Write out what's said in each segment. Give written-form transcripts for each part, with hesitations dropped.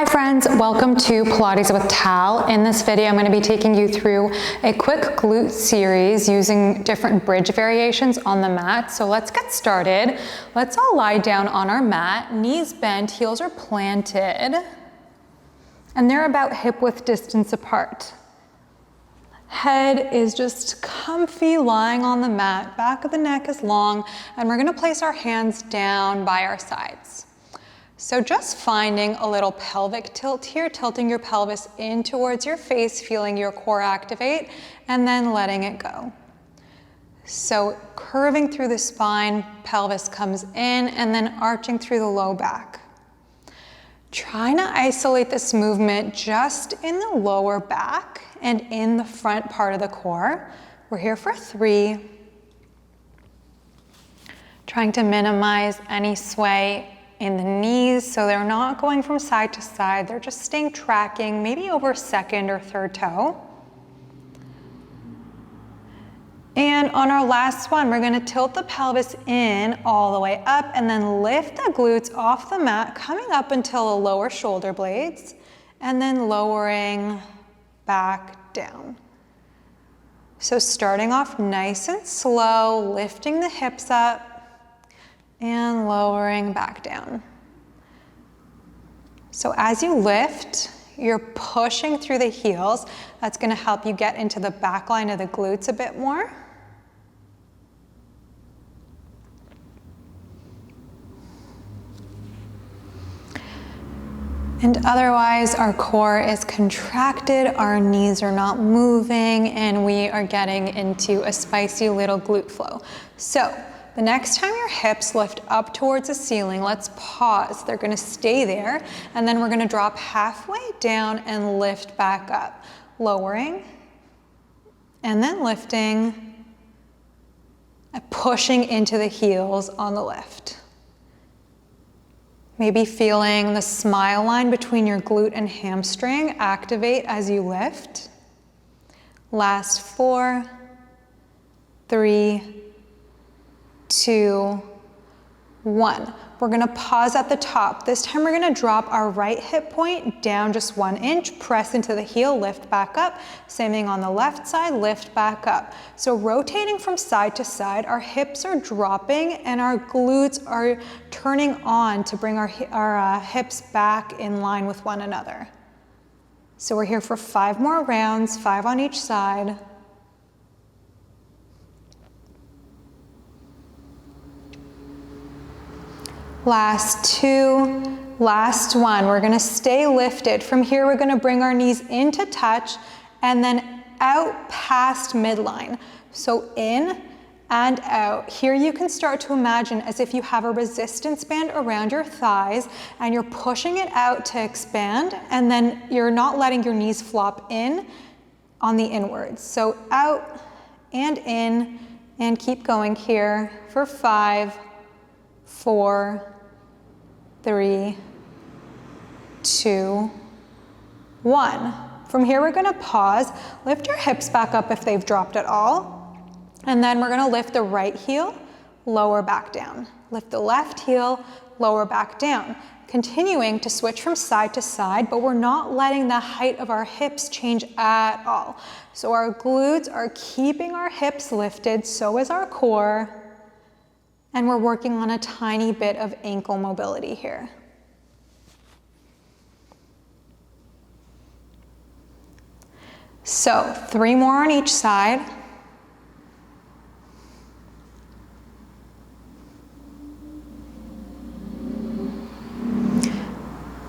Hi friends, welcome to Pilates with Tal. In this video, I'm going to be taking you through a quick glute series using different bridge variations on the mat. So let's get started. Let's all lie down on our mat, knees bent, heels are planted, and they're about hip width distance apart. Head is just comfy lying on the mat, back of the neck is long, and we're going to place our hands down by our sides. So just finding a little pelvic tilt here, tilting your pelvis in towards your face, feeling your core activate, and then letting it go. So curving through the spine, pelvis comes in, and then arching through the low back. Trying to isolate this movement just in the lower back and in the front part of the core. We're here for 3. Trying to minimize any sway in the knees, so they're not going from side to side, they're just staying tracking, maybe over second or third toe. And on our last one, we're gonna tilt the pelvis in all the way up and then lift the glutes off the mat, coming up until the lower shoulder blades, and then lowering back down. So starting off nice and slow, lifting the hips up, and lowering back down. So as you lift, you're pushing through the heels. That's going to help you get into the back line of the glutes a bit more. And otherwise, our core is contracted, our knees are not moving, and we are getting into a spicy little glute flow. So the next time your hips lift up towards the ceiling, let's pause. They're going to stay there, and then we're going to drop halfway down and lift back up, lowering, and then lifting, and pushing into the heels on the lift. Maybe feeling the smile line between your glute and hamstring activate as you lift. Last 4, 3, 2, 1. We're going to pause at the top. This time we're going to drop our right hip point down just 1 inch, press into the heel, lift back up. Same thing on the left side, lift back up. So rotating from side to side, our hips are dropping and our glutes are turning on to bring our hips back in line with one another. So we're here for 5 more rounds, 5 on each side. Last 2, last 1. We're going to stay lifted. From here, we're going to bring our knees into touch and then out past midline. So in and out. Here you can start to imagine as if you have a resistance band around your thighs and you're pushing it out to expand, and then you're not letting your knees flop in on the inwards. So out and in, and keep going here for 5, 4, 3, 2, 1. From here, we're going to pause, lift your hips back up if they've dropped at all, and then we're going to lift the right heel, lower back down. Lift the left heel, lower back down. Continuing to switch from side to side, but we're not letting the height of our hips change at all. So our glutes are keeping our hips lifted, so is our core. And we're working on a tiny bit of ankle mobility here. So 3 more on each side.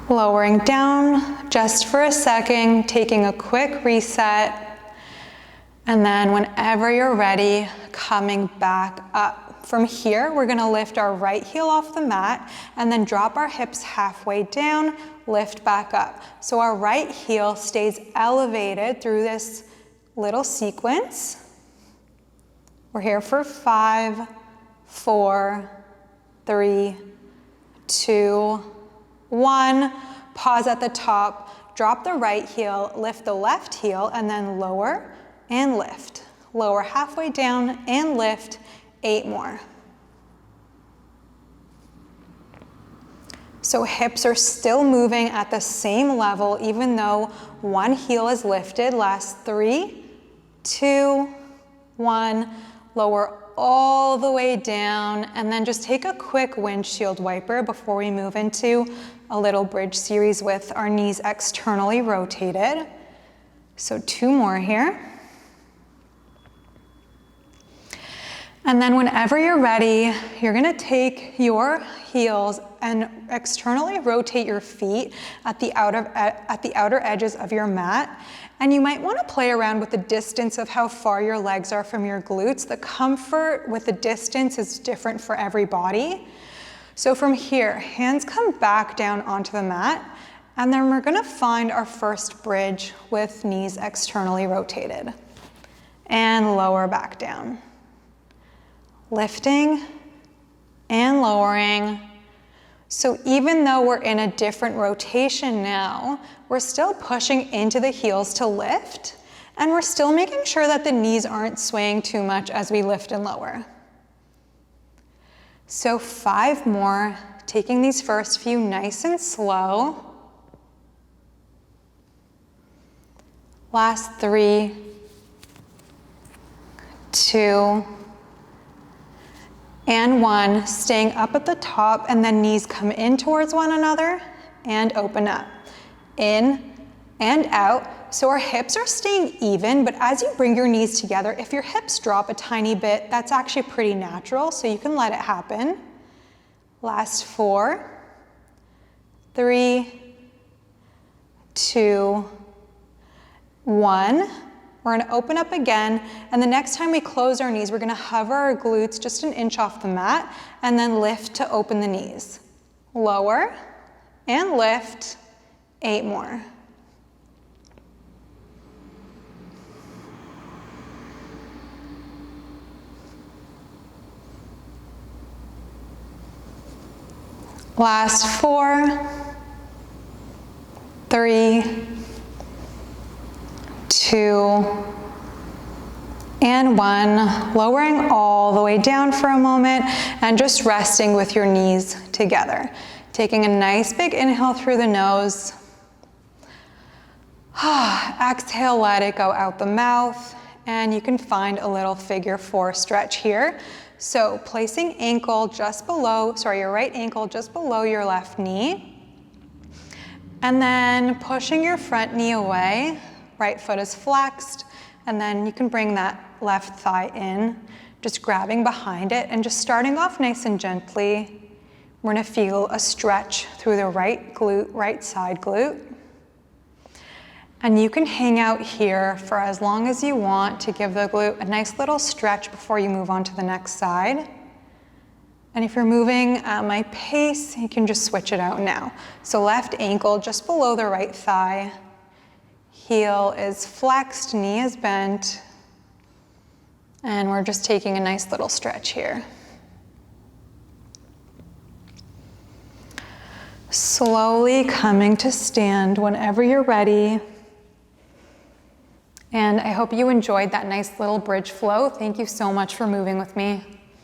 Lowering down just for a second, taking a quick reset. And then whenever you're ready, coming back up. From here, we're going to lift our right heel off the mat and then drop our hips halfway down, lift back up. So our right heel stays elevated through this little sequence. We're here for 5, 4, 3, 2, 1. Pause at the top, drop the right heel, lift the left heel, and then lower and lift. Lower halfway down and lift. 8 more. So hips are still moving at the same level, even though one heel is lifted. Last 3, 2, 1. Lower all the way down, and then just take a quick windshield wiper before we move into a little bridge series with our knees externally rotated. So 2 more here. And then whenever you're ready, you're gonna take your heels and externally rotate your feet at the outer edges of your mat. And you might wanna play around with the distance of how far your legs are from your glutes. The comfort with the distance is different for every body. So from here, hands come back down onto the mat, and then we're gonna find our first bridge with knees externally rotated. And lower back down. Lifting and lowering. So even though we're in a different rotation now, we're still pushing into the heels to lift, and we're still making sure that the knees aren't swaying too much as we lift and lower. So 5 more, taking these first few nice and slow. Last 3, 2, and 1, staying up at the top, and then knees come in towards one another and open up. In and out. So our hips are staying even, but as you bring your knees together, if your hips drop a tiny bit, that's actually pretty natural, so you can let it happen. Last 4, 3, 2, 1. We're gonna open up again, and the next time we close our knees, we're gonna hover our glutes just an inch off the mat, and then lift to open the knees. Lower, and lift, 8 more. Last 4, 3, 2, and 1. Lowering all the way down for a moment and just resting with your knees together. Taking a nice big inhale through the nose. Exhale, let it go out the mouth, and you can find a little figure 4 stretch here. So placing ankle just below, your right ankle just below your left knee, and then pushing your front knee away. Right foot is flexed, and then you can bring that left thigh in, just grabbing behind it and just starting off nice and gently. We're gonna feel a stretch through the right glute, right side glute. And you can hang out here for as long as you want to give the glute a nice little stretch before you move on to the next side. And if you're moving at my pace, you can just switch it out now. So left ankle just below the right thigh. Heel is flexed, knee is bent. And we're just taking a nice little stretch here. Slowly coming to stand whenever you're ready. And I hope you enjoyed that nice little bridge flow. Thank you so much for moving with me.